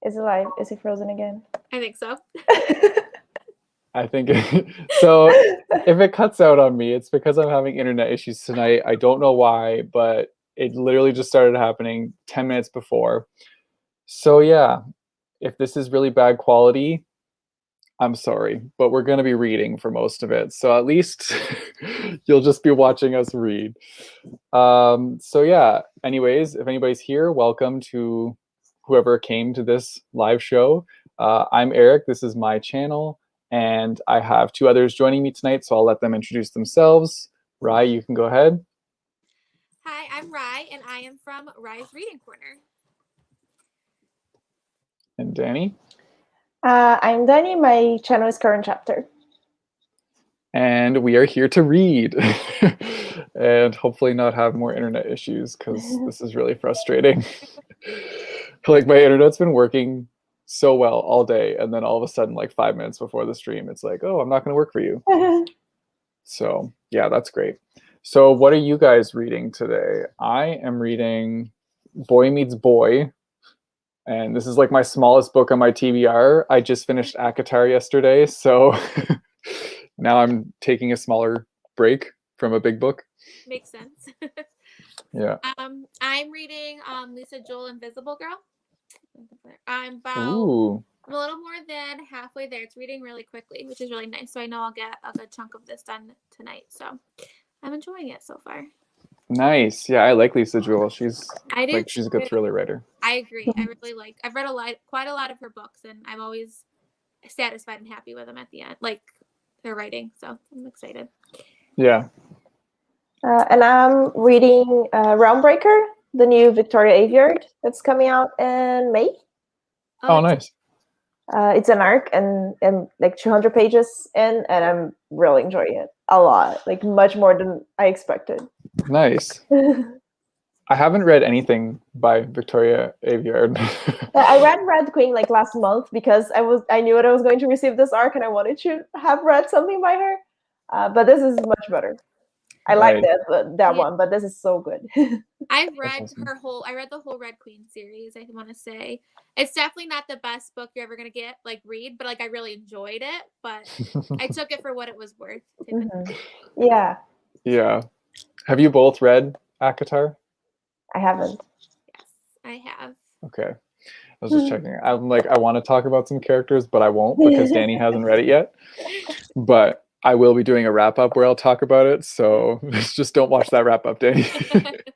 Is it live? Is he frozen again? I think so. I think so. If it cuts out on me, it's because I'm having internet issues tonight. I don't know why, but it literally just started happening 10 minutes before. So yeah, if this is really bad quality, I'm sorry, but we're going to be reading for most of it. So at least you'll just be watching us read. So yeah, anyways, if anybody's here, welcome to whoever came to this live show. I'm Eric. This is my channel. And I have two others joining me tonight, so I'll let them introduce themselves. Rai, you can go ahead. Hi, I'm Rai, and I am from Rai's Reading Corner. And Danny. I'm Danny. My channel is Current Chapter. And we are here to read and hopefully not have more internet issues because this is really frustrating. Like my internet's been working so well all day, and then all of a sudden, like 5 minutes before the stream, it's like, oh, I'm not going to work for you. So yeah, that's great. So what are you guys reading today? I am reading Boy Meets Boy, and this is like my smallest book on my TBR. I just finished ACOTAR yesterday, so now I'm taking a smaller break from a big book. Makes sense. Yeah. I'm reading Lisa Joel Invisible Girl. I'm a little more than halfway there. It's reading really quickly, which is really nice. So I know I'll get a good chunk of this done tonight. So I'm enjoying it so far. Nice. Yeah, I like Lisa Joel. She's a good thriller writer. I agree. I really like. I've read quite a lot of her books, and I'm always satisfied and happy with them at the end, like their writing. So I'm excited. Yeah. And I'm reading Realmbreaker, the new Victoria Aveyard that's coming out in May. Oh, nice. It's an arc and like 200 pages in, and I'm really enjoying it a lot, like much more than I expected. Nice. I haven't read anything by Victoria Aveyard. I read Red Queen like last month because I knew that I was going to receive this arc, and I wanted to have read something by her. But this is much better. I like that one, but this is so good. I've read I read the whole Red Queen series. I want to say it's definitely not the best book you're ever gonna read, but like I really enjoyed it. But I took it for what it was worth. Mm-hmm. Yeah. Yeah. Have you both read ACOTAR? I haven't. Yes, I have. Okay. I was just checking. I'm like, I want to talk about some characters, but I won't because Danny hasn't read it yet. But I will be doing a wrap up where I'll talk about it. So just don't watch that wrap up, Danny.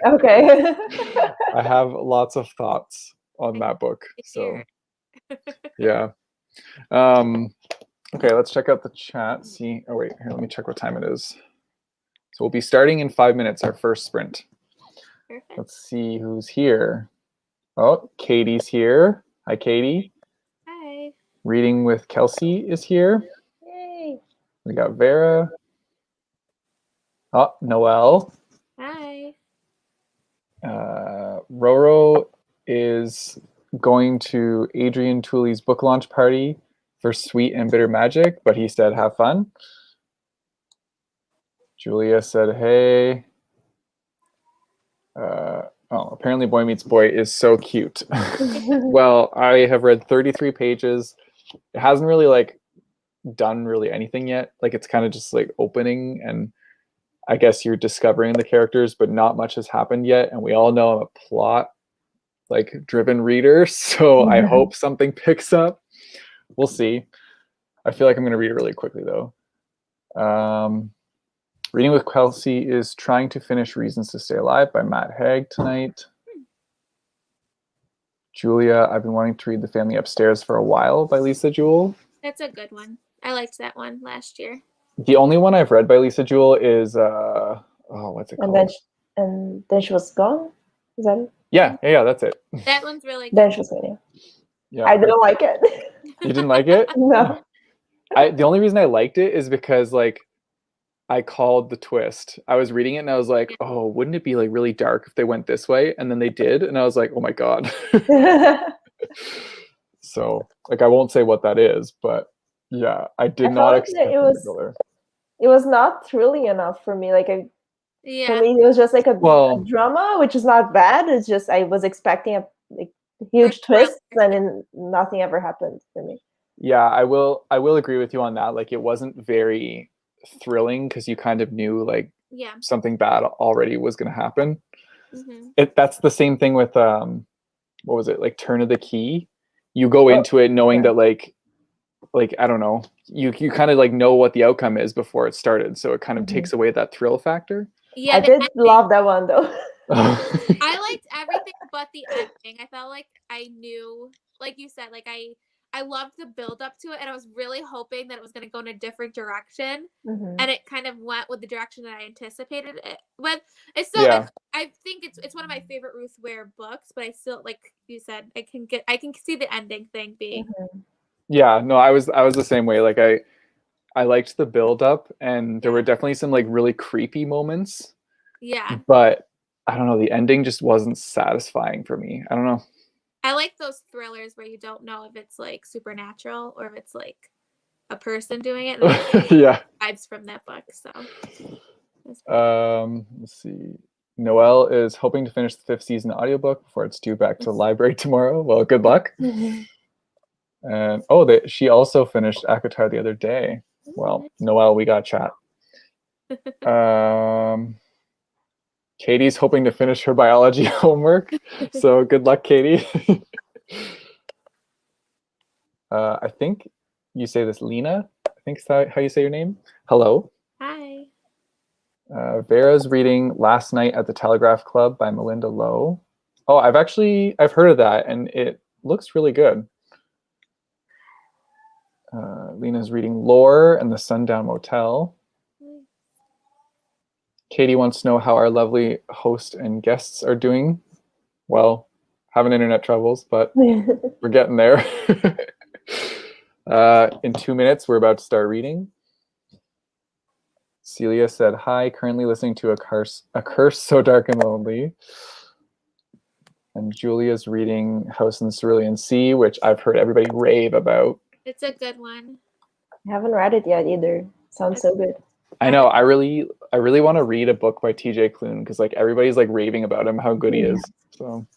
Okay. I have lots of thoughts on that book. So yeah. Okay, let's check out the chat. See. Oh wait, here, let me check what time it is. So we'll be starting in 5 minutes, our first sprint. Perfect. Let's see who's here. Oh, Katie's here. Hi, Katie. Hi. Reading with Kelsey is here. Yay. We got Vera. Oh, Noelle. Hi. Roro is going to Adrian Tooley's book launch party for Sweet and Bitter Magic, but he said have fun. Julia said hey. Apparently Boy Meets Boy is so cute. Well, I have read 33 pages. It hasn't really done anything yet. Like it's kind of just like opening, and I guess you're discovering the characters, but not much has happened yet. And we all know I'm a plot driven reader, so I hope something picks up. We'll see. I feel like I'm going to read it really quickly though. Reading with Kelsey is Trying to Finish Reasons to Stay Alive by Matt Haig tonight. Julia, I've been wanting to read The Family Upstairs for a while by Lisa Joel. That's a good one. I liked that one last year. The only one I've read by Lisa Joel is what's it called? And then she was gone. Is that it? Yeah, that's it. That one's really good. Then she was gone. Yeah. I didn't like it. You didn't like it? No. The only reason I liked it is because I called the twist. I was reading it and I was like, oh, wouldn't it be really dark if they went this way? And then they did, and I was like, oh my god. So I won't say what that is, but yeah, I did not expect it to go there. It was not thrilling enough for me. For me, it was just a drama, which is not bad. It's just I was expecting huge thriller. twists, and then nothing ever happened for me. Yeah, I will agree with you on that. Like, it wasn't very thrilling because you kind of knew like Yeah. something bad already was going to happen. Mm-hmm. That's the same thing with what was it, like Turn of the Key? You go into it knowing that like I don't know, you kind of like know what the outcome is before it started, so it kind of takes away that thrill factor. Yeah, I did love that one though. I liked everything but the ending. I felt like I knew, like you said, like I loved the build up to it, and I was really hoping that it was going to go in a different direction, and it kind of went with the direction that I anticipated it. But it's still, Yeah. I think it's one of my favorite Ruth Ware books, but I still, like you said, I can see the ending thing being. Yeah, no, I was the same way. Like, I liked the build up, and there were definitely some like really creepy moments. Yeah. But I don't know, the ending just wasn't satisfying for me. I don't know. I like those thrillers where you don't know if it's like supernatural or if it's like a person doing it. And Yeah. Vibes from that book. So. Let's see. Noelle is hoping to finish the 5th season audiobook before it's due back to the library tomorrow. Well, good luck. And she also finished Akatar the other day. Well, Noelle, we got chat. Katie's hoping to finish her biology homework. So good luck, Katie. I think you say this, Lena. I think is that how you say your name. Hello. Hi. Vera's reading Last Night at the Telegraph Club by Melinda Lowe. Oh, I've heard of that, and it looks really good. Lena's reading Lore and the Sundown Motel. Katie wants to know how our lovely host and guests are doing. Well, having internet troubles, but we're getting there. In 2 minutes, we're about to start reading. Celia said, hi, currently listening to A Curse So Dark and Lonely. And Julia's reading House in the Cerulean Sea, which I've heard everybody rave about. It's a good one. I haven't read it yet either. Sounds so good. I know. I really want to read a book by TJ Klune because like everybody's like raving about him, how good he is. So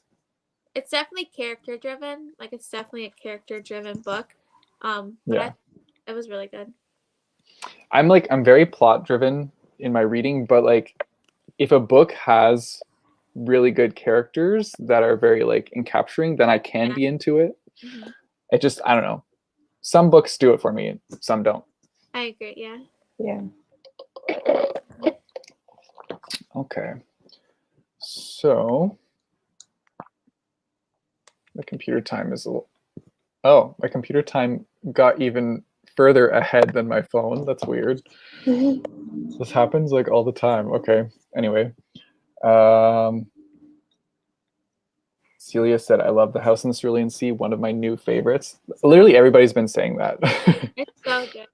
it's definitely character driven. Like it's definitely a character driven book. But it was really good. I'm very plot driven in my reading, but like if a book has really good characters that are very like encapturing, then I can be into it. It just, I don't know. Some books do it for me, some don't. I agree, yeah. Yeah. Okay. So my computer time is my computer time got even further ahead than my phone. That's weird. This happens like all the time. Okay. Anyway. Celia said, I love The House in the Cerulean Sea, one of my new favorites. Literally everybody's been saying that. It's so good.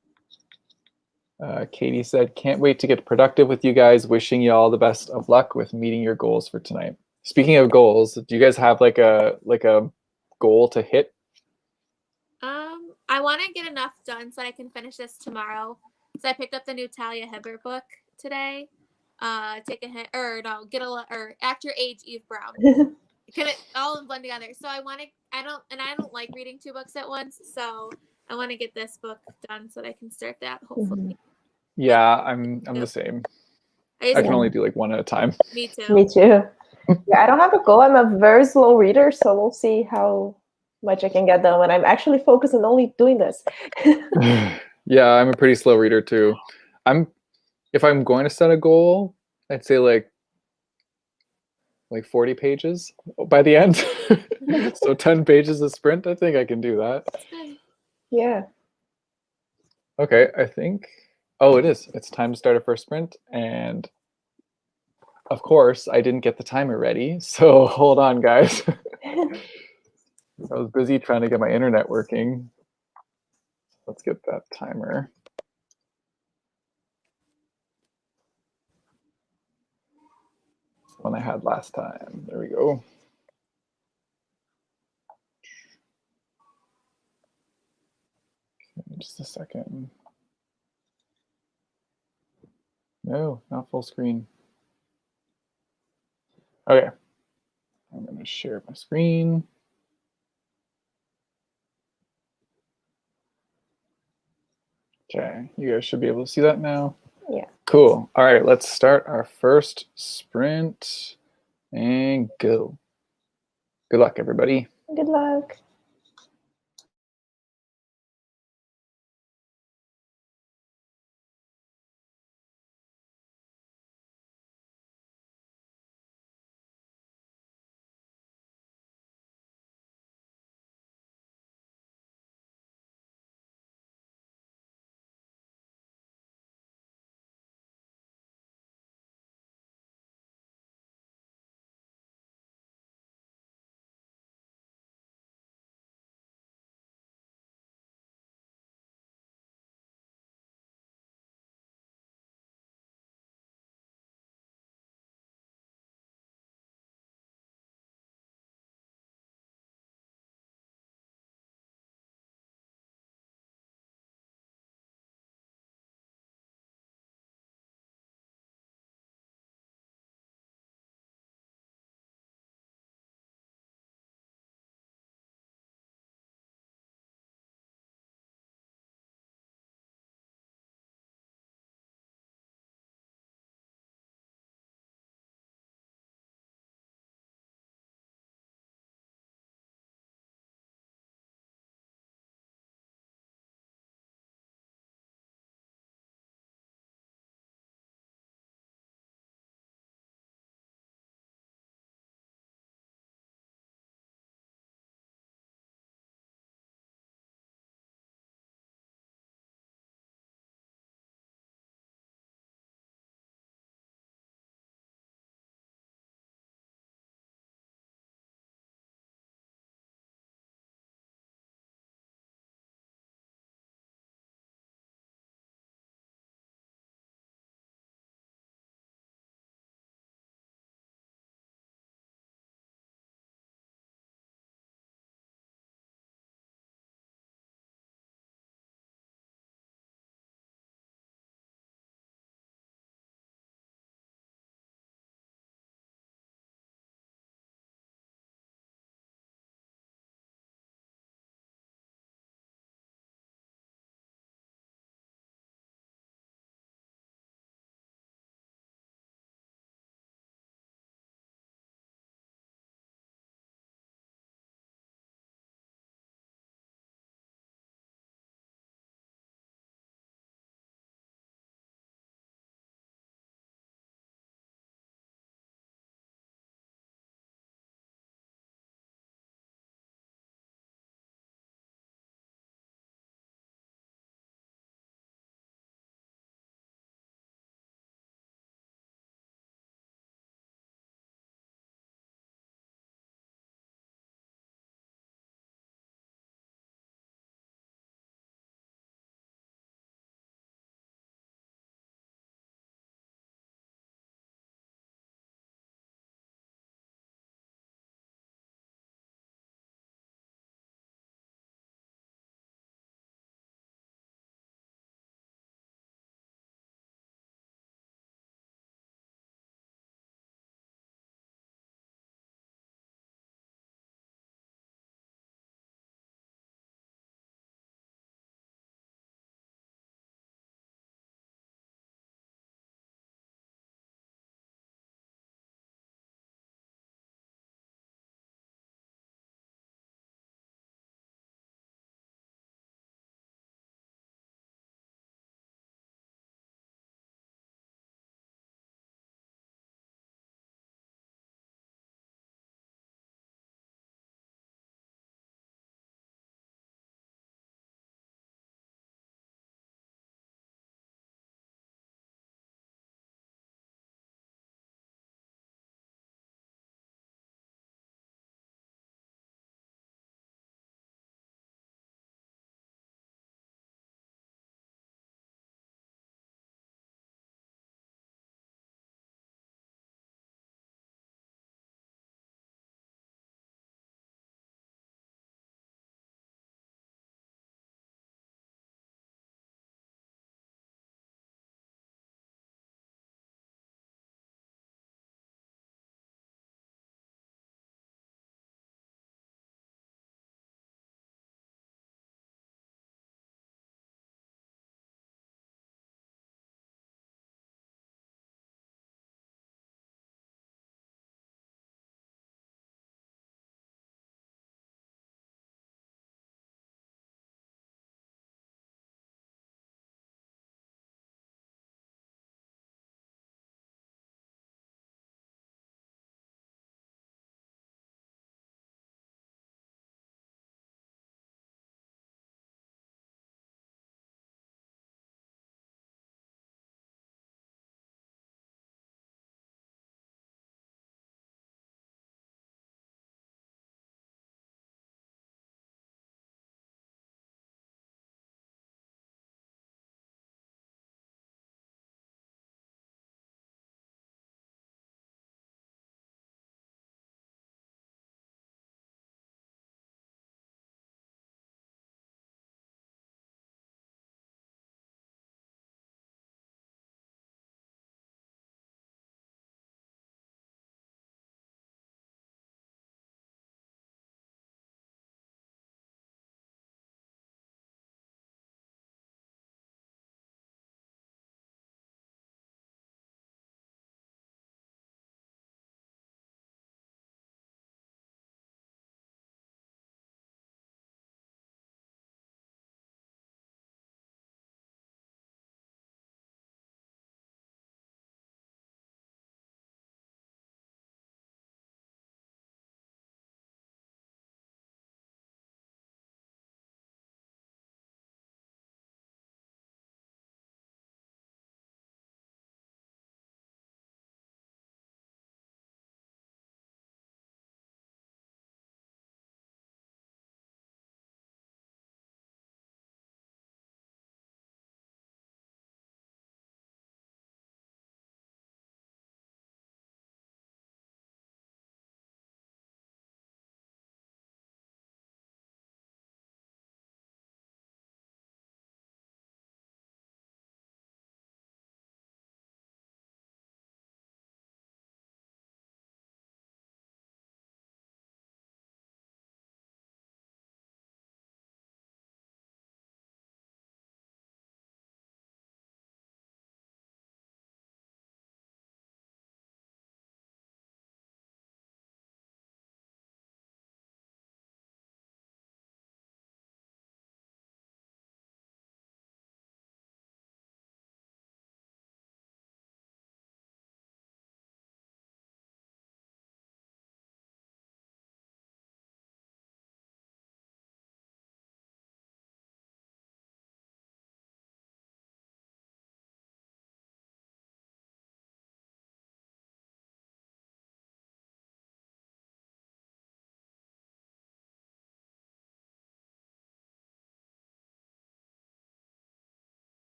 Katie said, can't wait to get productive with you guys. Wishing you all the best of luck with meeting your goals for tonight. Speaking of goals, do you guys have like a goal to hit? I want to get enough done so I can finish this tomorrow. So I picked up the new Talia Hibbert book today. Take a hit or Act Your Age, Eve Brown. All blend together. So I don't like reading 2 books at once. So I want to get this book done so that I can start that hopefully. Yeah, I'm the same. I can only do like one at a time. Me too. Me too. Yeah, I don't have a goal. I'm a very slow reader, so we'll see how much I can get done when I'm actually focused on only doing this. Yeah, I'm a pretty slow reader too. If I'm going to set a goal, I'd say like 40 pages by the end. So 10 pages a sprint. I think I can do that. Yeah. Okay, I think. Oh, it is. It's time to start a first sprint. And of course, I didn't get the timer ready. So hold on, guys. I was busy trying to get my internet working. Let's get that timer. One I had last time. There we go. Okay, just a second. No, not full screen. Okay. I'm going to share my screen. Okay, you guys should be able to see that now. Yeah. Cool. All right, let's start our first sprint and go. Good luck, everybody. Good luck.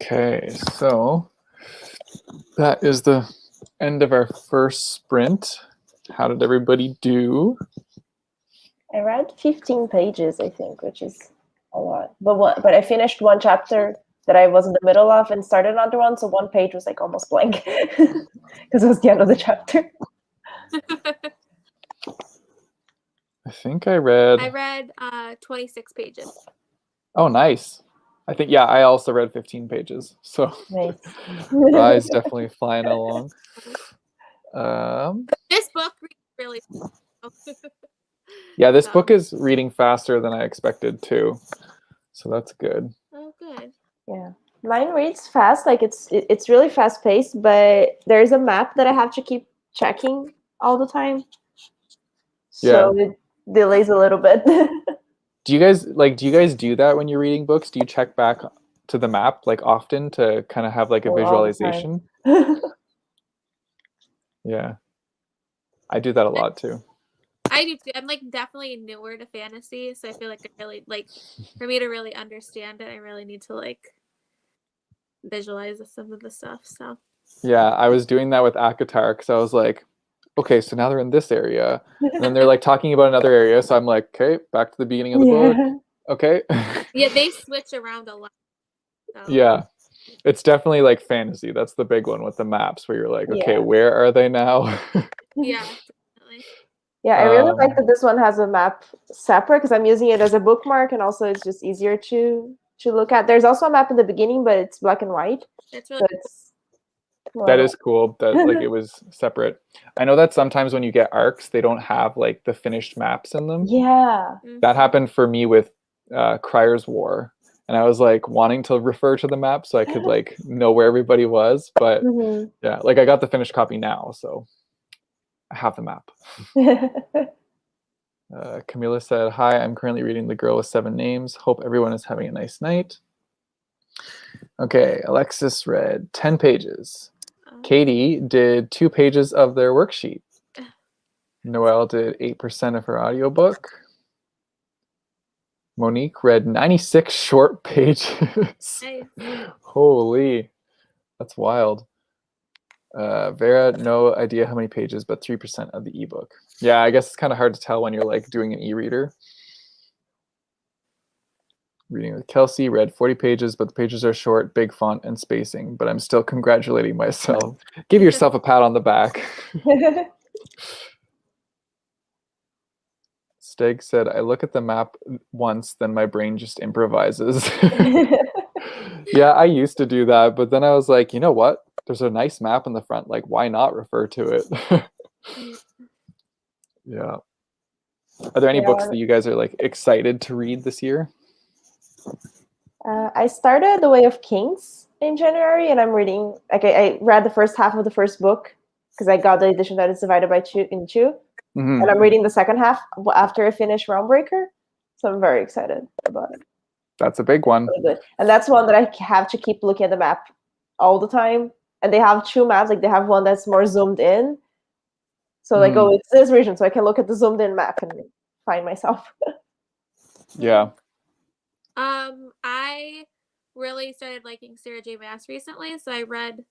Okay, so that is the end of our first sprint. How did everybody do? I read 15 pages, I think, which is a lot. But I finished one chapter that I was in the middle of and started another one, so one page was like almost blank because it was the end of the chapter. I think I read 26 pages. Oh, nice. I think, yeah, I also read 15 pages. So Nice. Rye's definitely flying along. This book really. Yeah, this book is reading faster than I expected too. So that's good. Oh, good. Yeah. Mine reads fast, like it's really fast paced, but there's a map that I have to keep checking all the time. So it delays a little bit. Do you guys do that when you're reading books? Do you check back to the map like often to kind of have like a visualization? Yeah. I do that a lot too. I do too. I'm like definitely newer to fantasy, so I feel like I really like for me to really understand it, I really need to like visualize some of the stuff. So yeah, I was doing that with Akatar because I was like, okay, so now they're in this area, and then they're like talking about another area, so I'm like, okay, back to the beginning of the book. Okay. Yeah, they switch around a lot. So. Yeah, it's definitely like fantasy. That's the big one with the maps where you're like, okay, Yeah. where are they now? Yeah, definitely. Yeah, I really like that this one has a map separate because I'm using it as a bookmark, and also it's just easier to look at. There's also a map in the beginning, but it's black and white. That's really that is cool that like it was separate. I know that sometimes when you get arcs, they don't have like the finished maps in them. Yeah. That happened for me with Crier's War. And I was like wanting to refer to the map so I could like know where everybody was. But yeah, like I got the finished copy now, so I have the map. Camila said, hi, I'm currently reading The Girl with 7 Names. Hope everyone is having a nice night. Okay, Alexis read 10 pages. Katie did 2 pages of their worksheet. Noelle did 8% of her audiobook. Monique read 96 short pages. Holy, that's wild. Vera, no idea how many pages, but 3% of the ebook. Yeah, I guess it's kind of hard to tell when you're like doing an e-reader. Reading with Kelsey, read 40 pages, but the pages are short, big font, and spacing. But I'm still congratulating myself. Give yourself a pat on the back. Steg said, I look at the map once, then my brain just improvises. Yeah, I used to do that, but then I was like, you know what? There's a nice map in the front. Like, why not refer to it? Yeah. Are there any books that you guys are like excited to read this year? I started The Way of Kings in January, and I'm reading, like I read the first half of the first book because I got the edition that is divided by two. And I'm reading the second half after I finish Realmbreaker. So I'm very excited about it. That's a big one. Really good. And that's one that I have to keep looking at the map all the time. And they have 2 maps. Like they have one that's more zoomed in. So like, oh, it's this region. So I can look at the zoomed in map and find myself. Yeah. I really started liking Sarah J. Maas recently. So I read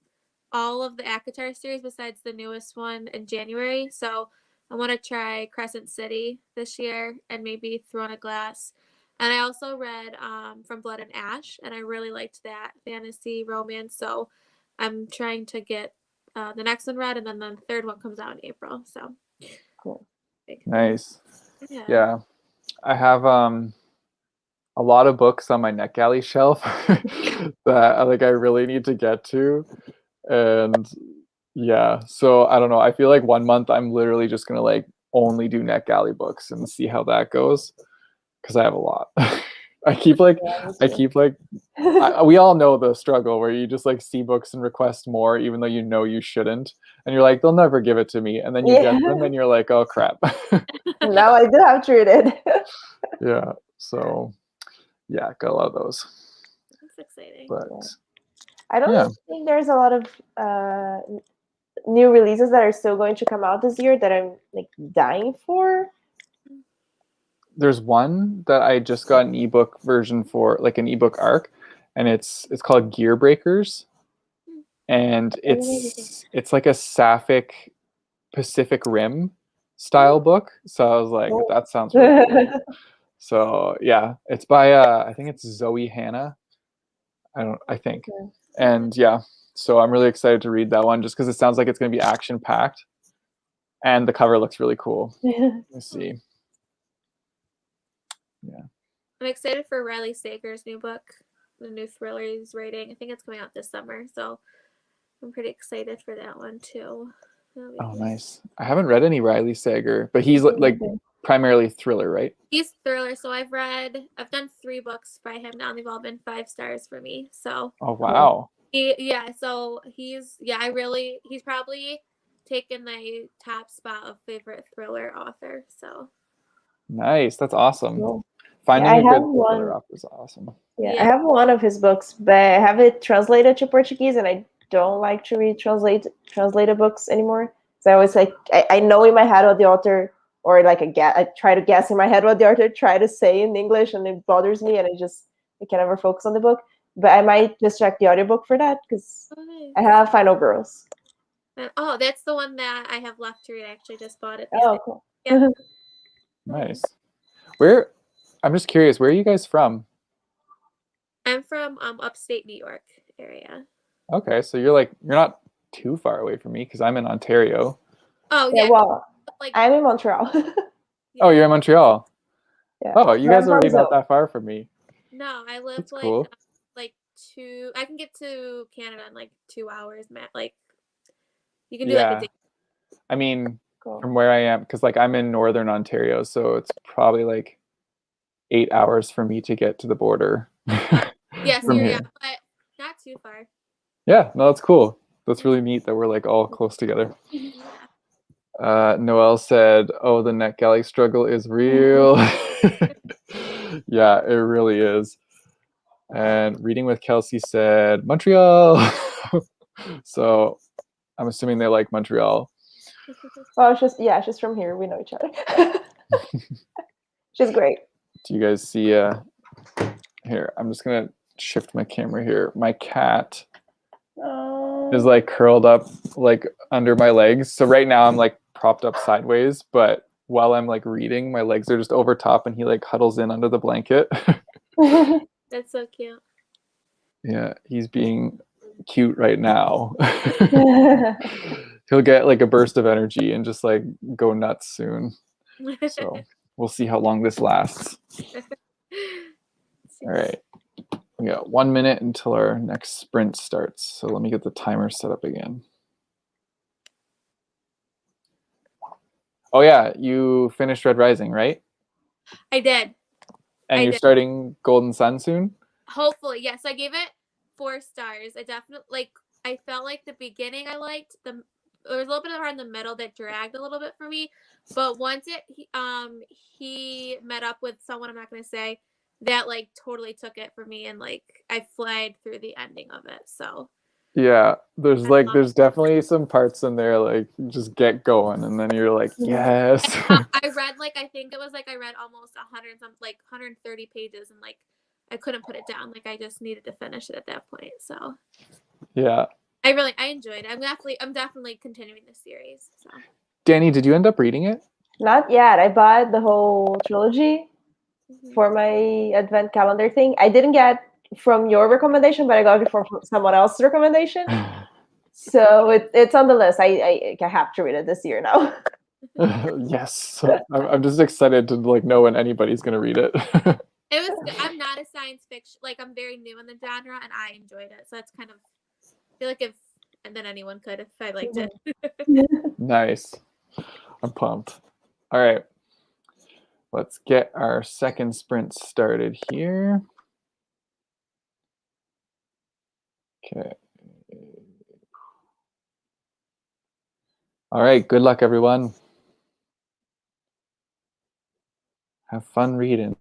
all of the Akatar series besides the newest one in January. So I want to try Crescent City this year and maybe Throne of Glass. And I also read From Blood and Ash, and I really liked that fantasy romance. So I'm trying to get the next one read, and then the third one comes out in April. So cool. Nice. Yeah. I have a lot of books on my NetGalley shelf that like I really need to get to. And yeah, so I don't know. I feel like 1 month I'm literally just gonna like only do NetGalley books and see how that goes because I have a lot. We all know the struggle where you just like see books and request more even though you know you shouldn't, and you're like, they'll never give it to me, and then you get them and you're like, oh crap. Now I do have to read it. Yeah, so yeah, got a lot of those. That's exciting. But I don't think there's a lot of new releases that are still going to come out this year that I'm like dying for. There's one that I just got an ebook version for, like an ebook arc, and it's called Gear Breakers, and it's like a sapphic Pacific Rim style book. So I was like, that sounds really cool. So yeah, it's by I think it's Zoe Hannah. I think. And yeah, so I'm really excited to read that one just because it sounds like it's going to be action packed, and the cover looks really cool. Let's see. Yeah. I'm excited for Riley Sager's new book, the new thriller he's writing. I think it's coming out this summer, so I'm pretty excited for that one too. Oh, nice. I haven't read any Riley Sager, but he's like primarily thriller, right? He's thriller, so I've done 3 books by him now, and they've all been 5 stars for me. So. Oh wow. So he's probably taken the top spot of favorite thriller author. So. Nice. That's awesome. Cool. Finding a good thriller author is awesome. Yeah, I have one of his books, but I have it translated to Portuguese, and I don't like to read translated books anymore. So I always I know in my head what the author, or like I try to guess in my head what the author tried to say in English, and it bothers me, and I can never focus on the book. But I might just check the audiobook for that because I have Final Girls. Oh, that's the one that I have left to read. I actually just bought it. Oh, cool. Yeah. Nice. I'm just curious, where are you guys from? I'm from upstate New York area. Okay, so you're not too far away from me because I'm in Ontario. Oh yeah. Well, I'm in Montreal. Oh, you're in Montreal. Yeah. Oh, you guys are really not that far from me. No, I live That's cool. I can get to Canada in like 2 hours, Matt. Like you can do like a day. I mean, from where I am, because like I'm in northern Ontario, so it's probably like 8 hours for me to get to the border. Yes, but not too far. Yeah, no, that's cool. That's really neat that we're like all close together. Noelle said, "Oh, the NetGalley struggle is real." Yeah, it really is. And Reading with Kelsey said, "Montreal." So I'm assuming they like Montreal. Well, she's from here. We know each other. She's great. Do you guys see? Here, I'm just gonna shift my camera here. My cat is like curled up like under my legs. So right now I'm like propped up sideways, but while I'm like reading, my legs are just over top, and he like huddles in under the blanket. That's so cute. Yeah, he's being cute right now. He'll get like a burst of energy and just like go nuts soon. So we'll see how long this lasts. All right. We got 1 minute until our next sprint starts. So let me get the timer set up again. Oh yeah, you finished Red Rising, right? I did. And you're starting Golden Sun soon? Hopefully, yes. I gave it 4 stars. I felt like the beginning I liked. There was a little bit around the middle that dragged a little bit for me, but once he met up with someone, I'm not going to say, that like totally took it for me, and like I flied through the ending of it. So yeah, there's definitely some parts in there like just get going, and then you're like, yes. I read I think it was I read almost 130 pages, and like I couldn't put it down. Like I just needed to finish it at that point. So yeah, I enjoyed it. I'm definitely continuing the series. So Danny, did you end up reading it? Not yet. I bought the whole trilogy for my advent calendar thing. I didn't get from your recommendation, but I got it from someone else's recommendation. So it's on the list. I have to read it this year now. Yes, I'm just excited to like know when anybody's gonna read it. I'm not a science fiction, I'm very new in the genre, and I enjoyed it. So it's kind of, I feel like then anyone could if I liked it. Nice. I'm pumped. All right. Let's get our second sprint started here. Okay. All right. Good luck, everyone. Have fun reading.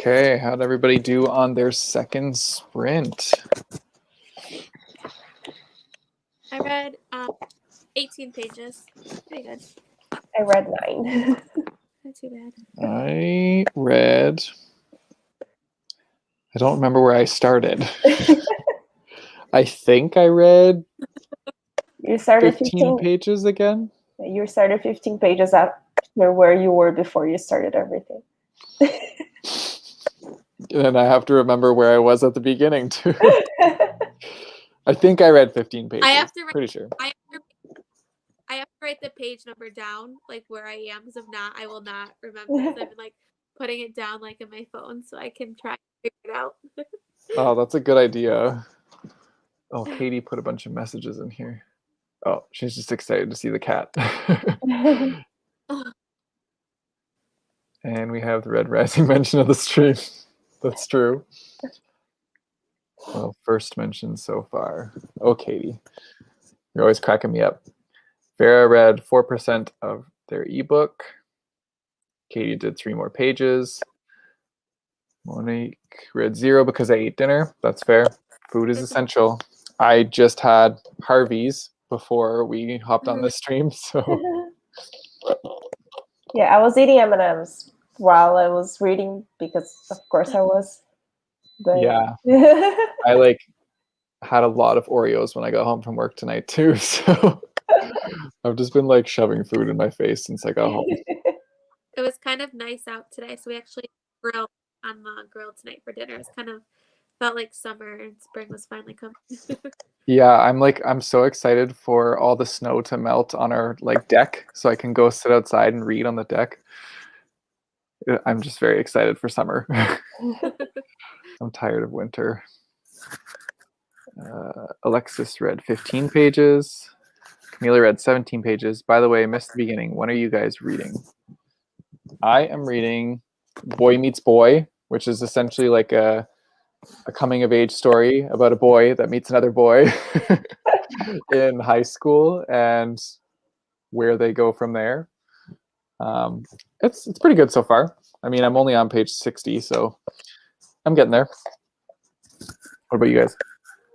Okay, how'd everybody do on their second sprint? I read 18 pages. Pretty good. I read 9. Not too bad. I don't remember where I started. I think I read You started 15 pages again. You started 15 pages after where you were before you started everything. And I have to remember where I was at the beginning too. I think I read 15 pages. I have to pretty sure. I have to write the page number down, like where I am, because if not, I will not remember. So I've been like putting it down like in my phone so I can try to figure it out. Oh, that's a good idea. Oh, Katie put a bunch of messages in here. Oh, she's just excited to see the cat. And we have the Red Rising mention of the stream. That's true. Well, first mention so far. Oh, Katie. You're always cracking me up. Vera read 4% of their ebook. Katie did 3 more pages. Monique read 0 because I ate dinner. That's fair. Food is essential. I just had Harvey's before we hopped on this stream, so. Yeah, I was eating M&Ms while I was reading because, of course, I was. But... Yeah. I had a lot of Oreos when I got home from work tonight too, so I've just been shoving food in my face since I got home. It was kind of nice out today, so we actually grilled on the grill tonight for dinner. It's kind of felt like summer and spring was finally coming. Yeah, I'm so excited for all the snow to melt on our deck so I can go sit outside and read on the deck. I'm just very excited for summer. I'm tired of winter. Alexis read 15 pages. Camila read 17 pages. By the way, I missed the beginning. When are you guys reading? I am reading Boy Meets Boy, which is essentially like a coming of age story about a boy that meets another boy in high school and where they go from there. It's pretty good so far. I mean, I'm only on page 60, so I'm getting there. What about you guys?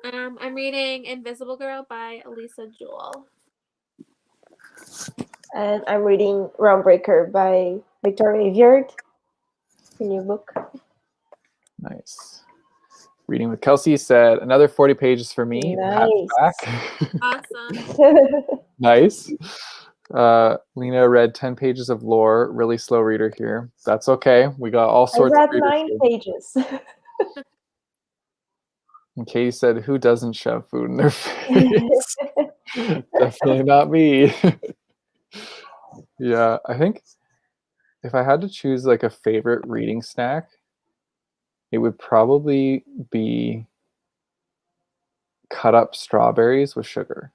I'm reading Invisible Girl by Elisa Jewell. And I'm reading Roundbreaker by Victoria Aveyard, a new book. Nice. Reading with Kelsey said, another 40 pages for me. Nice. Back. Awesome. Nice. Lena read 10 pages of lore. Really slow reader here. That's okay. We got all sorts I of read 9 pages. And Katie said, who doesn't shove food in their face? Definitely not me. Yeah, I think if I had to choose a favorite reading snack, it would probably be cut up strawberries with sugar.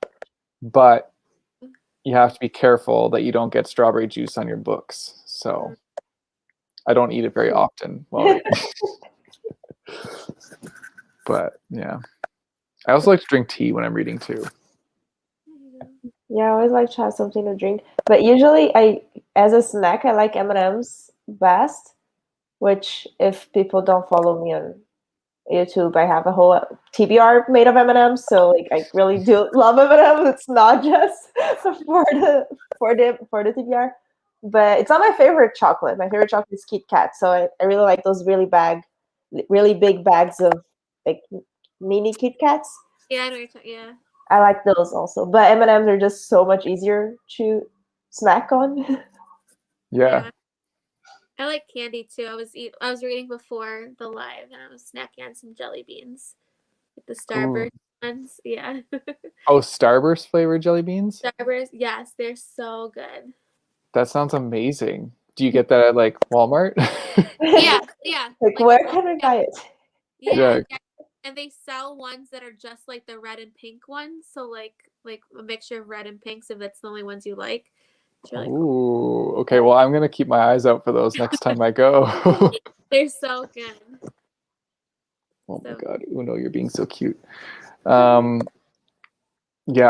But you have to be careful that you don't get strawberry juice on your books. So I don't eat it very often while reading. But yeah. I also like to drink tea when I'm reading too. Yeah, I always like to have something to drink. But usually as a snack, I like M&Ms best, which if people don't follow me on YouTube, I have a whole TBR made of M&Ms. So I really do love M&Ms. It's not just for the TBR, but it's not my favorite chocolate. My favorite chocolate is Kit Kat. So I really like those really big bags of mini Kit Kats. Yeah, I know you're talking. Yeah. I like those also, but M&Ms are just so much easier to snack on. Yeah. I like candy too. I was reading before the live, and I was snacking on some jelly beans, like the Starburst ones. Yeah. Oh, Starburst flavored jelly beans? Starburst, yes, they're so good. That sounds amazing. Do you get that at Walmart? Yeah. Where can I buy it? Yeah. And they sell ones that are just like the red and pink ones. So like a mixture of red and pink, so that's the only ones you like. It's really cool. Ooh, okay. Well, I'm gonna keep my eyes out for those next time I go. They're so good. Oh my god, Uno, you're being so cute. Yeah,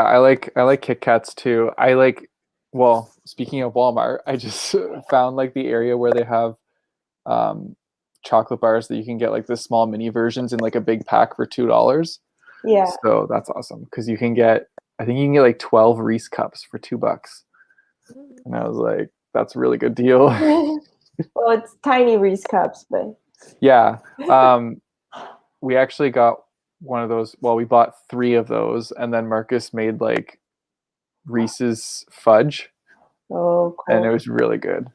I like Kit Kats too. Speaking of Walmart, I just found the area where they have chocolate bars that you can get like the small mini versions in like a big pack for $2. Yeah. So that's awesome because you can get, I think you can get like 12 Reese cups for $2. And I was like, that's a really good deal. Well, it's tiny Reese cups, but Yeah. We actually got one of those. Well, we bought 3 of those, and then Marcus made like Reese's fudge, oh, and it cool. was really good.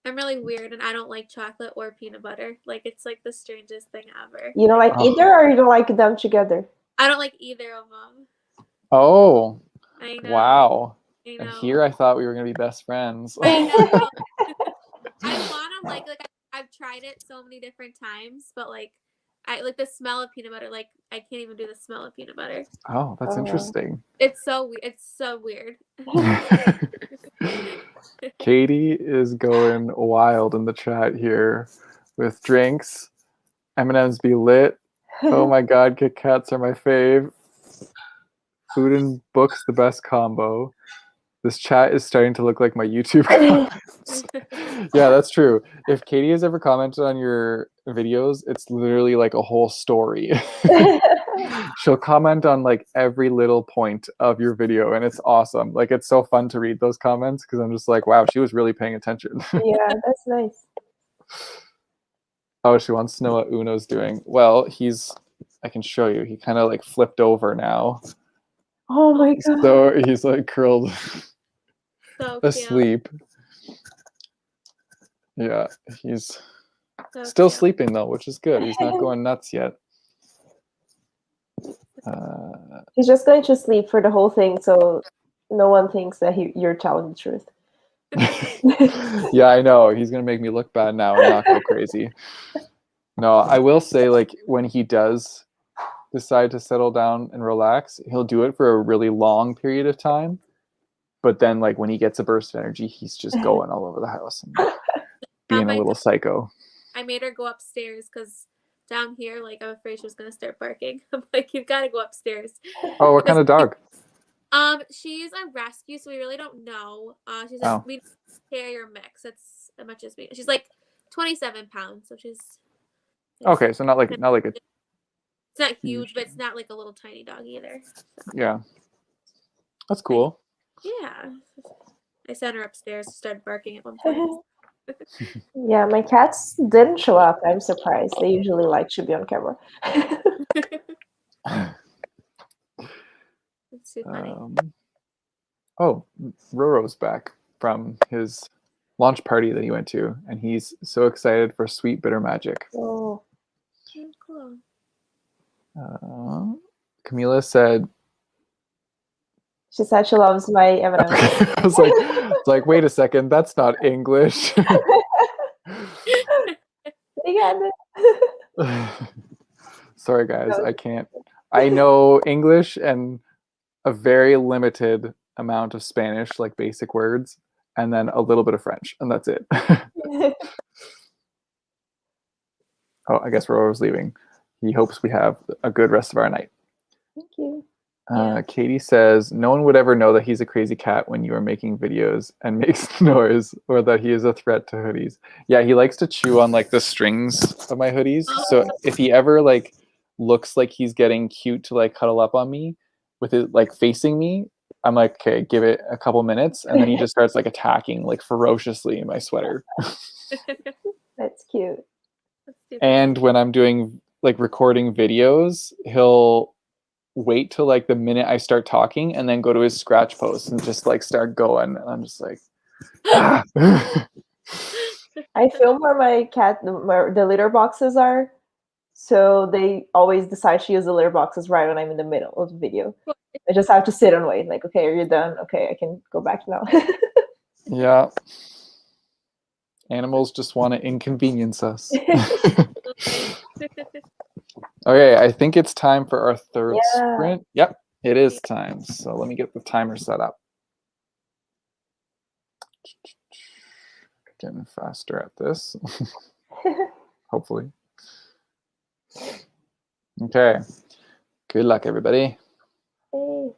I'm really weird and I don't like chocolate or peanut butter. Like it's like the strangest thing ever. You don't like either, or you don't like them together? I don't like either of them. Oh, I know. wow. I And know. here I thought we were going to be best friends. I know. I want them like I've tried it so many different times, but like I like the smell of peanut butter. Like I can't even do the smell of peanut butter. Oh, that's interesting. It's so weird. Katie is going wild in the chat here with drinks. M&M's be lit. Oh my god, Kit Kats are my fave. Food and books, the best combo. This chat is starting to look like my YouTube comments. Yeah, that's true. If Katie has ever commented on your videos, it's literally like a whole story. She'll comment on like every little point of your video, and it's awesome. Like it's so fun to read those comments because I'm just like, wow, she was really paying attention. Yeah, that's nice. Oh, she wants to know what Uno's doing. Well, I can show you. He kind of like flipped over now. Oh my god. So he's like curled So asleep. Yeah, he's so still cute. sleeping though, which is good. He's not going nuts yet. He's just going to sleep for the whole thing, so no one thinks that you're telling the truth. Yeah, I know. He's gonna make me look bad now and not go crazy. No, I will say, like, when he does decide to settle down and relax, he'll do it for a really long period of time. But then, like, when he gets a burst of energy, he's just going all over the house and being a little psycho. I made her go upstairs because down here, like, I'm afraid she was gonna start barking. I'm like, you've got to go upstairs. Oh, what kind of dog? She's a rescue, so we really don't know. She's Oh. a terrier mix. That's as much as me. She's like 27 pounds, so she's Okay, so not like a it's not huge, but it's not like a little tiny dog either. So. Yeah, that's cool. Yeah, I sent her upstairs, started barking at one point. Yeah, my cats didn't show up. I'm surprised. They usually like to be on camera. It's too funny. Oh, Roro's back from his launch party that he went to, and he's so excited for Sweet Bitter Magic. Oh, cool. Camila said, she said she loves my M&M's. I was like, wait a second, that's not English. Sorry, guys, I can't. I know English and a very limited amount of Spanish, like basic words, and then a little bit of French, and that's it. Oh, I guess Roro's leaving. He hopes we have a good rest of our night. Thank you. Katie says, no one would ever know that he's a crazy cat when you are making videos and makes noise, or that he is a threat to hoodies. Yeah, he likes to chew on like the strings of my hoodies. So if he ever like looks like he's getting cute to like cuddle up on me with it like facing me, I'm like, okay, give it a couple minutes, and then he just starts like attacking like ferociously in my sweater. That's cute. And when I'm doing like recording videos, he'll wait till like the minute I start talking and then go to his scratch post and just like start going. And I'm just like, ah. I film where my cat, where the litter boxes are. So they always decide to use the litter boxes right when I'm in the middle of the video. I just have to sit and wait. Like, okay, are you done? Okay, I can go back now. Yeah. Animals just want to inconvenience us. Okay, I think it's time for our third sprint. Yep, it is time. So let me get the timer set up. Getting faster at this. Hopefully. Okay. Good luck, everybody. Hey.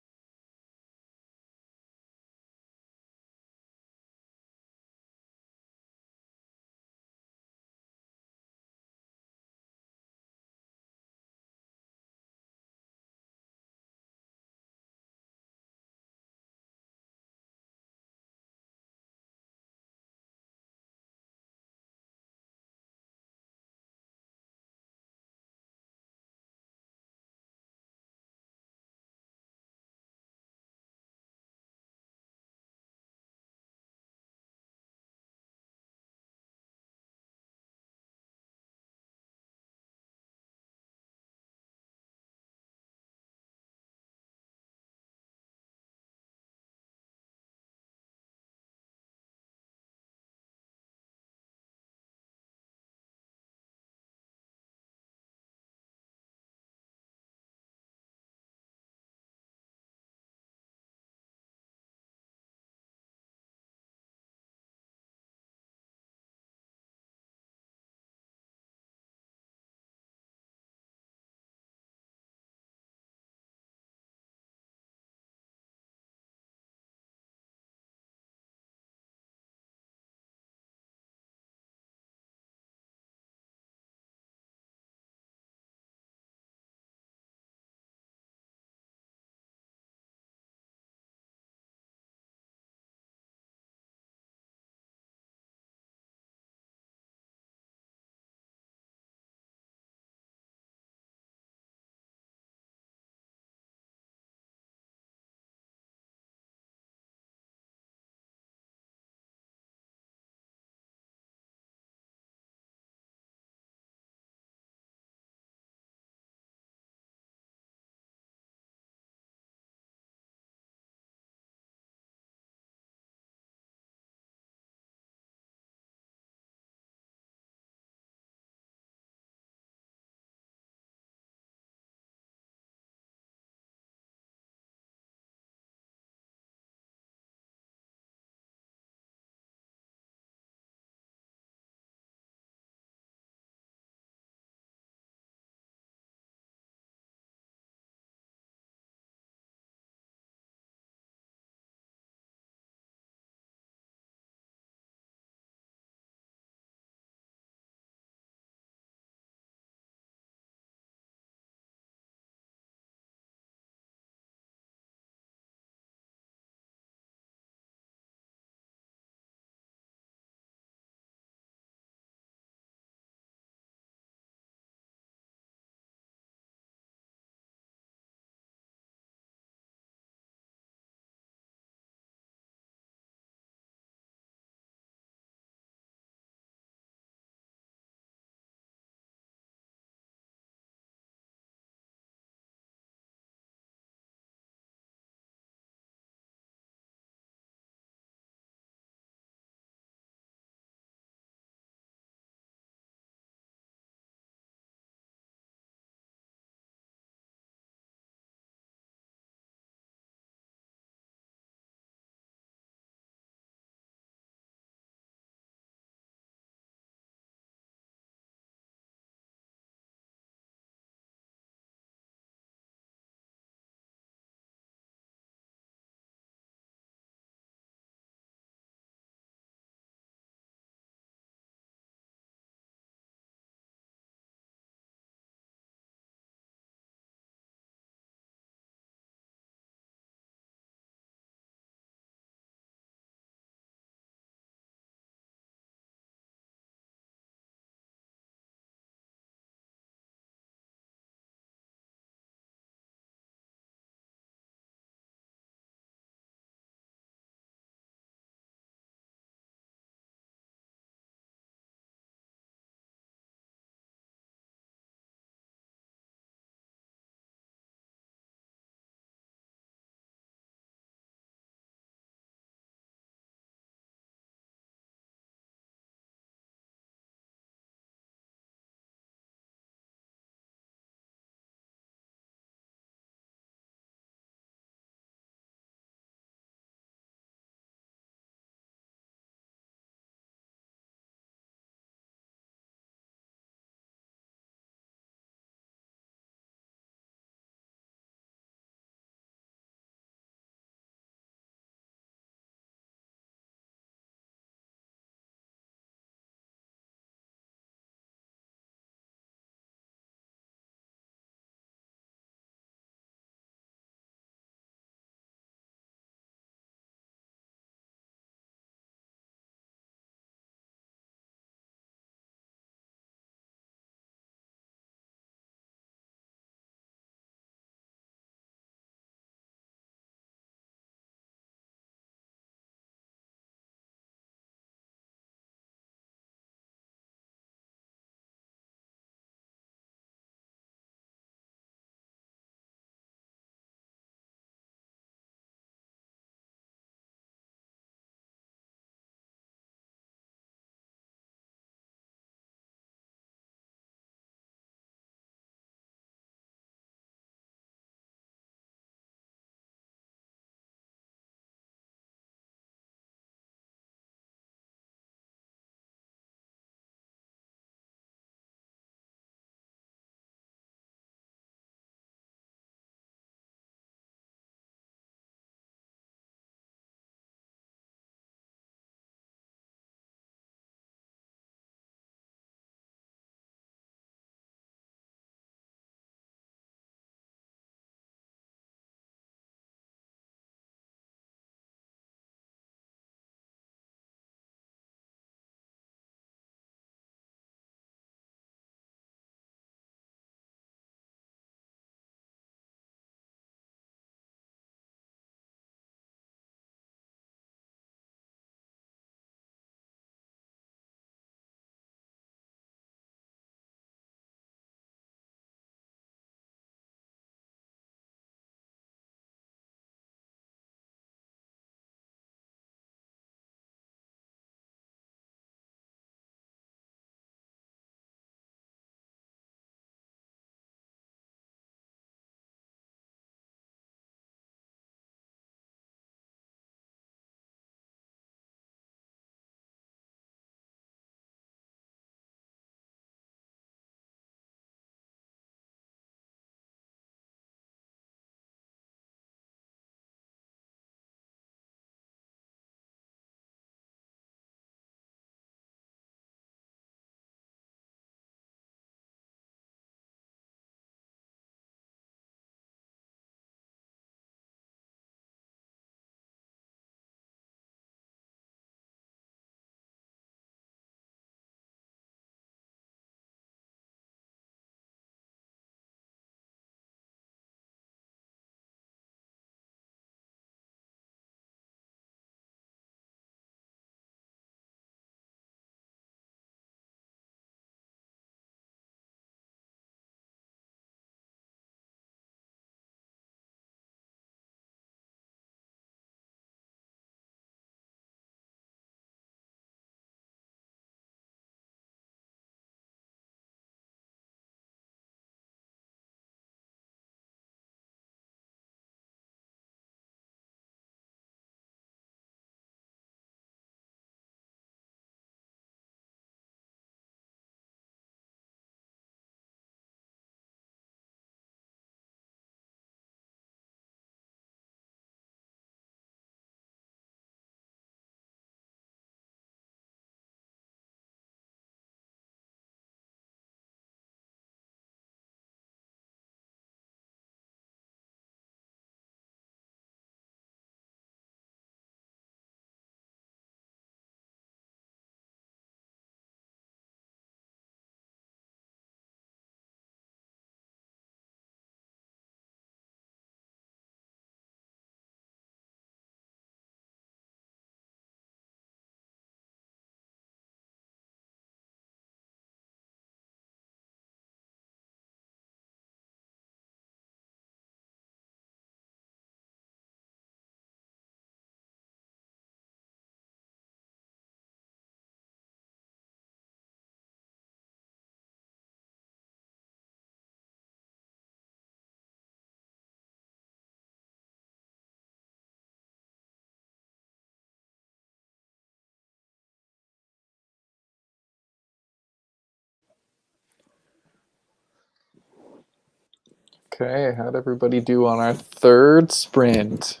Okay, how'd everybody do on our third sprint?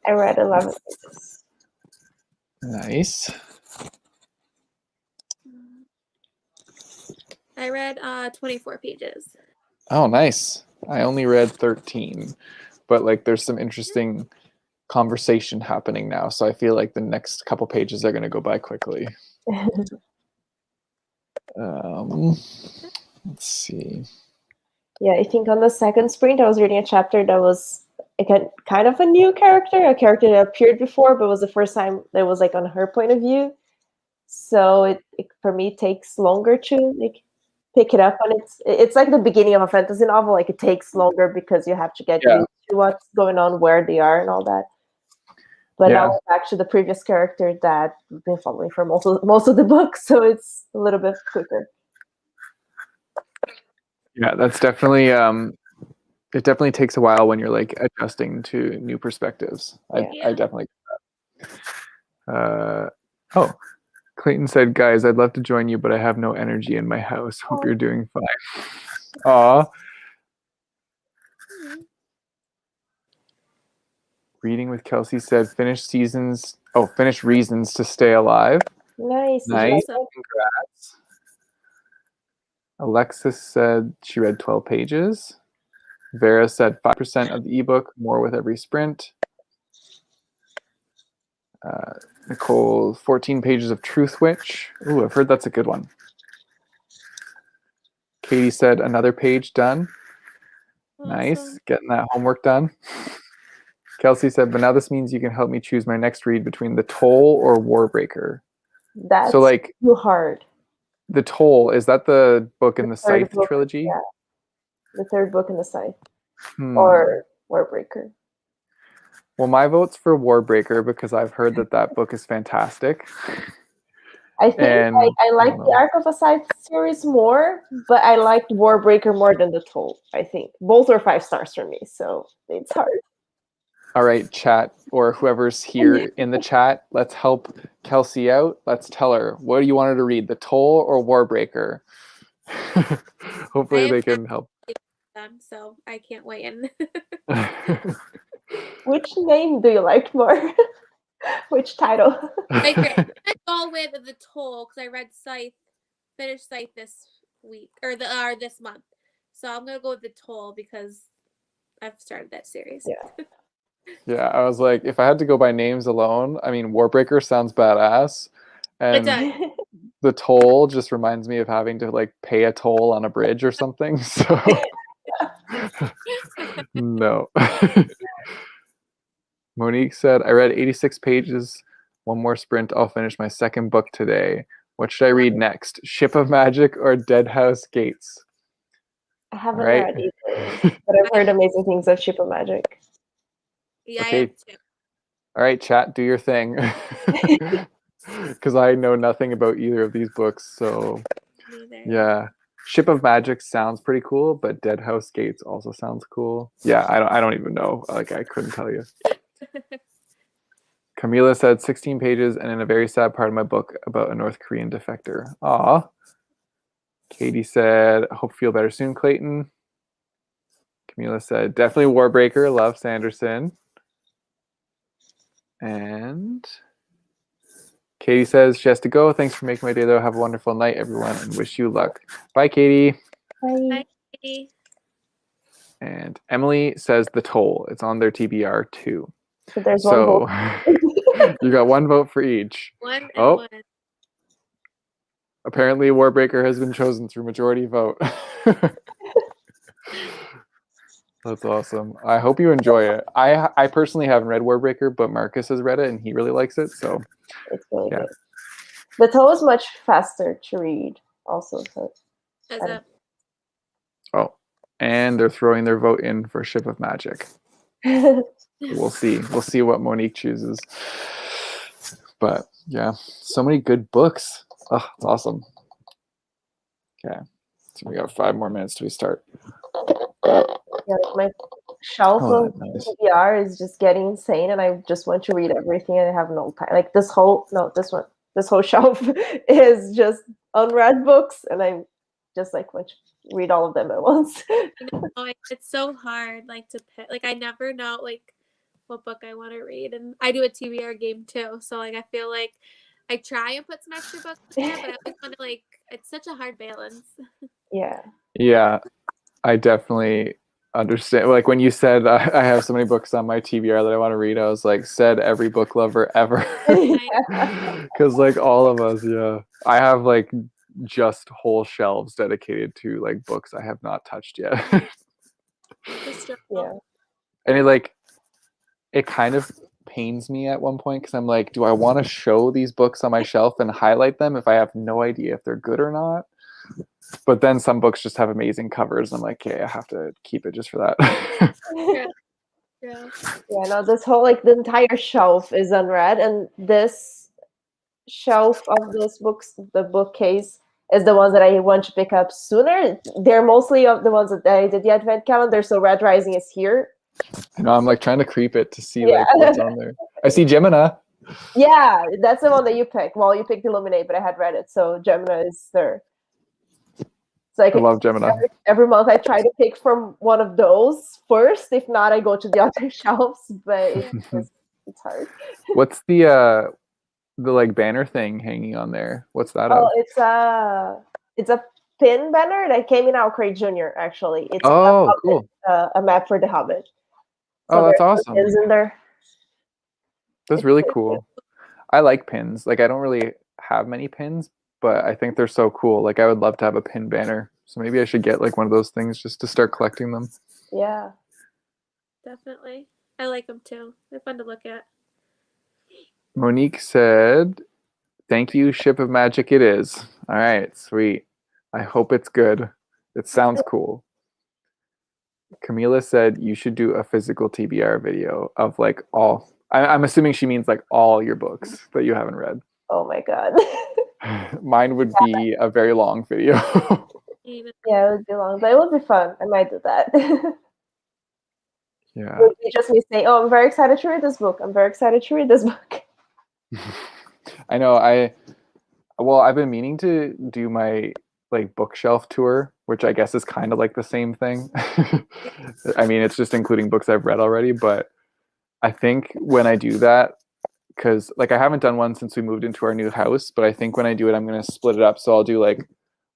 I read 11 pages. Nice. I read 24 pages. Oh, nice. I only read 13, but like there's some interesting conversation happening now, so I feel like the next couple pages are going to go by quickly. Let's see. Yeah, I think on the second sprint, I was reading a chapter that was kind of a new character, a character that appeared before, but was the first time that was like on her point of view. So it for me takes longer to like pick it up, and it's like the beginning of a fantasy novel. Like it takes longer because you have to get used to what's going on, where they are, and all that. But now we're back to the previous character that we've been following for most of the book, so it's a little bit quicker. Yeah, that's definitely it definitely takes a while when you're like adjusting to new perspectives. I definitely get that. Oh, Clayton said, guys, I'd love to join you, but I have no energy in my house. Hope you're doing fine. Aw. Reading with Kelsey said, finish reasons to stay alive. Nice. Nice. Congrats. Alexis said she read 12 pages. Vera said 5% of the ebook, more with every sprint. Nicole, 14 pages of Truth Witch. Ooh, I've heard that's a good one. Katie said another page done. Awesome. Nice, getting that homework done. Kelsey said, but now this means you can help me choose my next read between The Toll or Warbreaker. That's so like too hard. The Toll, is that the book in the Scythe trilogy? Yeah. The third book in the Scythe. Or Warbreaker. Well, my vote's for Warbreaker because I've heard that book is fantastic. I think I like the Arc of a Scythe series more, but I liked Warbreaker more than The Toll, I think. Both are 5 stars for me, so it's hard. All right, chat, or whoever's here in the chat, let's help Kelsey out. Let's tell her, what do you want her to read, The Toll or Warbreaker? Hopefully they can help. So I can't weigh in. Which name do you like more? Which title? Let's go with The Toll because I read finished Scythe this week or this month. So I'm gonna go with The Toll because I've started that series. Yeah. Yeah, I was like, if I had to go by names alone, I mean, Warbreaker sounds badass, and The Toll just reminds me of having to like pay a toll on a bridge or something. So no. Monique said, I read 86 pages. One more sprint. I'll finish my second book today. What should I read next? Ship of Magic or Dead House Gates? I haven't read either, but I've heard amazing things of Ship of Magic. Yeah, okay. I have too. All right, chat, do your thing. Because I know nothing about either of these books. So, yeah. Ship of Magic sounds pretty cool, but Dead House Gates also sounds cool. Yeah, I don't even know. Like, I couldn't tell you. Camila said 16 pages and in a very sad part of my book about a North Korean defector. Aw. Katie said, hope you feel better soon, Clayton. Camila said, definitely Warbreaker. Love Sanderson. And Katie says she has to go. Thanks for making my day, though. Have a wonderful night, everyone, and wish you luck. Bye, Katie. Bye. Bye, Katie. And Emily says The Toll. It's on their TBR too. So there's one vote. You got one vote for each. One and one. Apparently, Warbreaker has been chosen through majority vote. That's awesome. I hope you enjoy it. I personally haven't read Warbreaker, but Marcus has read it and he really likes it. So it's really good. The Toll is much faster to read, also. So. And they're throwing their vote in for Ship of Magic. We'll see. We'll see what Monique chooses. But yeah, so many good books. Oh, it's awesome. Okay, so we got 5 more minutes till we start. Yeah, my shelf of TBR is just getting insane, and I just want to read everything, and I have no time. Like this whole shelf is just unread books, and I just like want to read all of them at once. It's so hard, like, to pick. Like, I never know, like, what book I want to read. And I do a TBR game, too. So, like, I feel like I try and put some extra books in there, but I always want to, like, it's such a hard balance. Yeah. Yeah, I definitely understand. Like, when you said I have so many books on my TBR that I want to read, I was like, said every book lover ever. Because, like, all of us, yeah. I have, like, just whole shelves dedicated to, like, books I have not touched yet. Yeah. And it kind of pains me at one point because I'm like, do I want to show these books on my shelf and highlight them if I have no idea if they're good or not? But then some books just have amazing covers. I'm like, okay, I have to keep it just for that. Yeah. No, this whole, like, the entire shelf is unread, and this shelf of this books, the bookcase, is the ones that I want to pick up sooner. They're mostly of the ones that I did the advent calendar, so Red Rising is here. I know, I'm like trying to creep it to see like what's on there. I see Gemina. Yeah, that's the one that you picked. Well, you picked Illuminate, but I had read it, so Gemina is there. So I love Gemina. Every month I try to pick from one of those first. If not, I go to the other shelves, but it's hard. What's the like banner thing hanging on there? What's that? Oh, it's a pin banner that came in our Crate Junior. Actually, it's cool. A map for the Hobbit. So that's awesome. Pins in there. That's really cool. I like pins. Like, I don't really have many pins, but I think they're so cool. Like, I would love to have a pin banner. So maybe I should get like one of those things just to start collecting them. Yeah. Definitely. I like them too. They're fun to look at. Monique said, "Thank you, Ship of Magic it is." All right, sweet. I hope it's good. It sounds cool. Camila said you should do a physical TBR video of like all. I'm assuming she means like all your books that you haven't read. Oh my god. Mine would be a very long video. Yeah, it would be long, but it would be fun. I might do that. Yeah. It would be just me saying, "Oh, I'm very excited to read this book. I'm very excited to read this book." I know. I've been meaning to do my like bookshelf tour, which I guess is kind of like the same thing. I mean, it's just including books I've read already, but I think when I do that, because like I haven't done one since we moved into our new house, but I think when I do it, I'm going to split it up. So I'll do like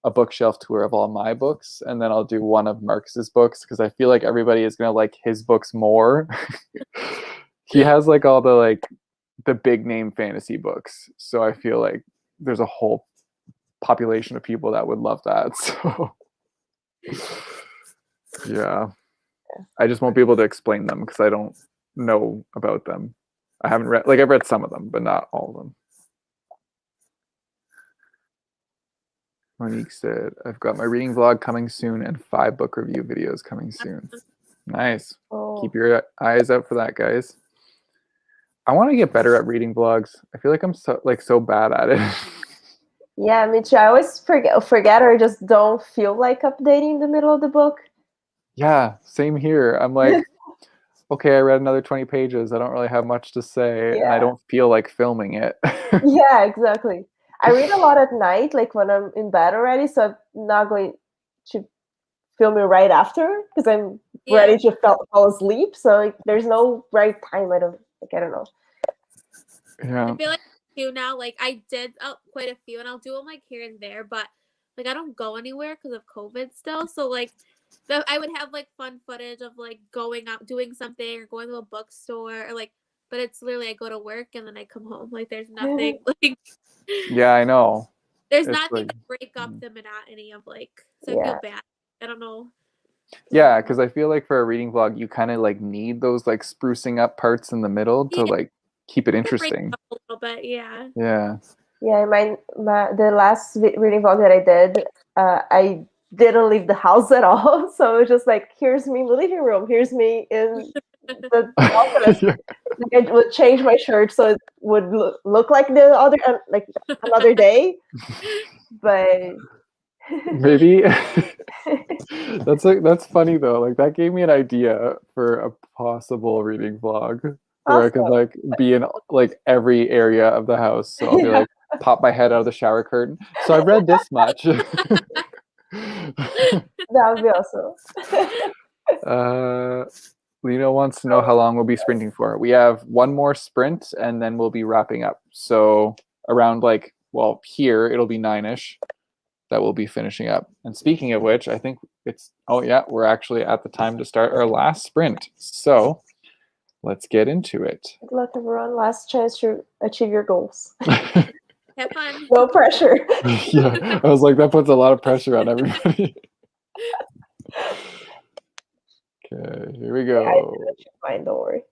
a bookshelf tour of all my books, and then I'll do one of Marcus's books because I feel like everybody is going to like his books more. He has like all the big name fantasy books, so I feel like there's a whole population of people that would love that. So yeah, I just won't be able to explain them because I don't know about them. I've read some of them, but not all of them. Monique said, "I've got my reading vlog coming soon and 5 book review videos coming soon." Nice. Oh. Keep your eyes out for that, guys. I want to get better at reading vlogs. I feel like I'm so bad at it. Yeah, me too. I always forget or just don't feel like updating in the middle of the book. Yeah, same here. I'm like, okay, I read another 20 pages. I don't really have much to say, and I don't feel like filming it. Yeah, exactly. I read a lot at night, like when I'm in bed already, so I'm not going to film it right after because I'm ready to fall asleep. So like, there's no right time. I don't know. Yeah. I feel like now, like I did quite a few, and I'll do them like here and there, but like I don't go anywhere because of COVID still. So like, I would have like fun footage of like going out doing something or going to a bookstore or like, but it's literally I go to work and then I come home. Like there's nothing like. Yeah, I know. There's nothing to break up the monotony of like. So I feel bad. I don't know. Yeah, because I feel like for a reading vlog, you kind of like need those like sprucing up parts in the middle to like keep it interesting. A little bit, yeah. Yeah. Yeah, the last reading vlog that I did, I didn't leave the house at all. So it was just like, here's me in the living room, here's me in the office. Like, I would change my shirt so it would look like the other, like another day. But maybe that's funny though. Like that gave me an idea for a possible reading vlog where I could like be in like every area of the house. So I'll be like, pop my head out of the shower curtain. So I've read this much. That would be awesome. Lena wants to know how long we'll be sprinting for. We have one more sprint and then we'll be wrapping up. So around here it'll be 9ish that we'll be finishing up. And speaking of which, I think we're actually at the time to start our last sprint. So let's get into it. Good luck, everyone. Last chance to achieve your goals. Have fun. No pressure. Yeah, I was like, that puts a lot of pressure on everybody. Okay, here we go. Yeah, fine, don't worry.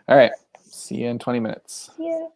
All right, see you in 20 minutes. Yeah.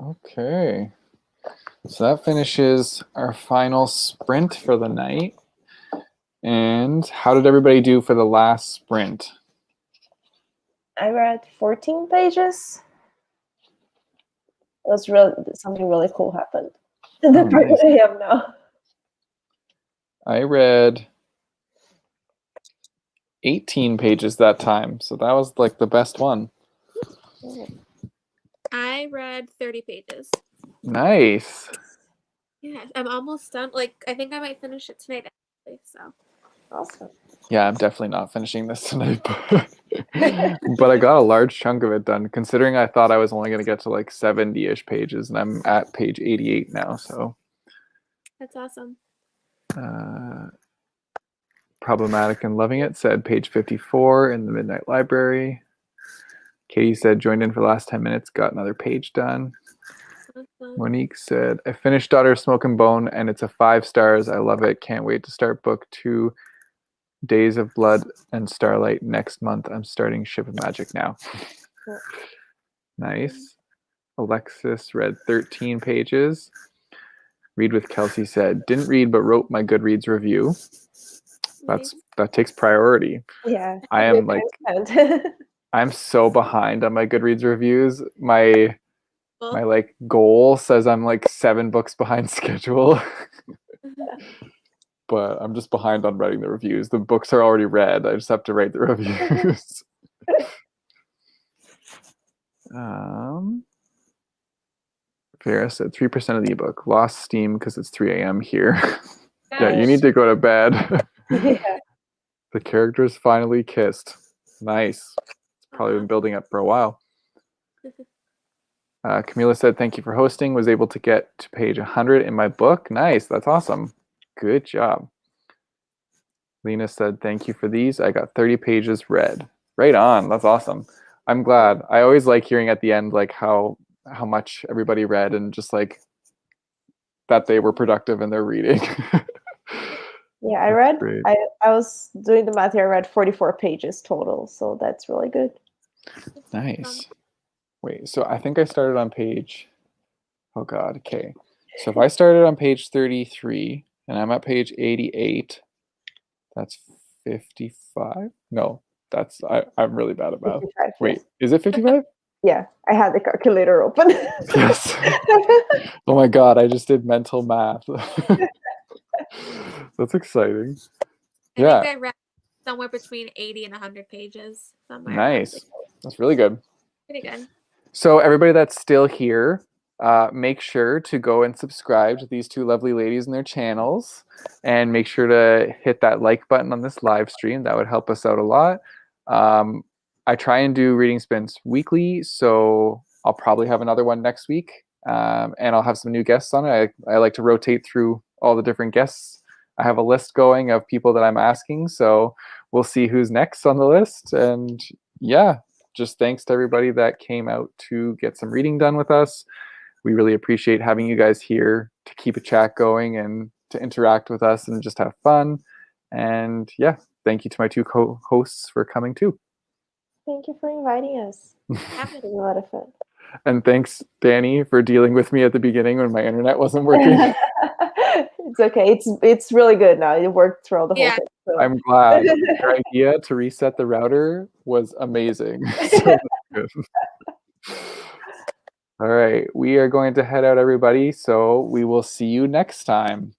Okay. So that finishes our final sprint for the night. And how did everybody do for the last sprint? I read 14 pages. It was really something really cool happened. The part nice. I am now. I read 18 pages that time, so that was like the best one. I read 30 pages. Nice. Yeah, I'm almost done. Like, I think I might finish it tonight, actually, so. Awesome. Yeah, I'm definitely not finishing this tonight, but I got a large chunk of it done, considering I thought I was only going to get to like 70-ish pages, and I'm at page 88 now, so. That's awesome. Problematic and Loving It said page 54 in the Midnight Library. Katie said joined in for the last 10 minutes, got another page done. Awesome. Monique said, I finished Daughter of Smoke and Bone and it's a 5 stars. I love it. Can't wait to start book 2, Days of Blood and Starlight next month. I'm starting Ship of Magic now. Nice. Alexis read 13 pages. Read with Kelsey said, didn't read but wrote my Goodreads review. That takes priority. Yeah. I am like I'm so behind on my Goodreads reviews. My like goal says I'm like 7 books behind schedule. But I'm just behind on writing the reviews. The books are already read. I just have to write the reviews. Vera said 3% of the ebook. Lost steam because it's 3 a.m. here. Yeah, you need to go to bed. Yeah. The characters finally kissed. Nice. It's probably been building up for a while. Camila said, thank you for hosting. Was able to get to page 100 in my book. Nice. That's awesome. Good job. Lena said, thank you for these. I got 30 pages read. Right on. That's awesome. I'm glad. I always like hearing at the end like how much everybody read and just like that they were productive in their reading. Yeah, I read. I was doing the math here. I read 44 pages total, so that's really good. Nice. Wait, so I think I started on page. Oh God. Okay. So if I started on page 33 and I'm at page 88, that's 55. No, that's I'm really bad at math. Wait, is it 55? Yeah, I had the calculator open. Yes. Oh my God, I just did mental math. That's exciting. I think I read somewhere between 80 and 100 pages. Somewhere. Nice. That's really good. Pretty good. So everybody that's still here, make sure to go and subscribe to these two lovely ladies and their channels, and make sure to hit that like button on this live stream. That would help us out a lot. I try and do reading spins weekly, so I'll probably have another one next week, and I'll have some new guests on it. I like to rotate through all the different guests. I have a list going of people that I'm asking, so we'll see who's next on the list. And yeah, just thanks to everybody that came out to get some reading done with us. We really appreciate having you guys here to keep a chat going and to interact with us and just have fun. And yeah, thank you to my two co-hosts for coming too. Thank you for inviting us. It was a lot of fun. And thanks, Danny, for dealing with me at the beginning when my internet wasn't working. It's okay. It's really good now. It worked throughout the whole thing. So. I'm glad. Your idea to reset the router was amazing. So good. All right. We are going to head out, everybody. So we will see you next time.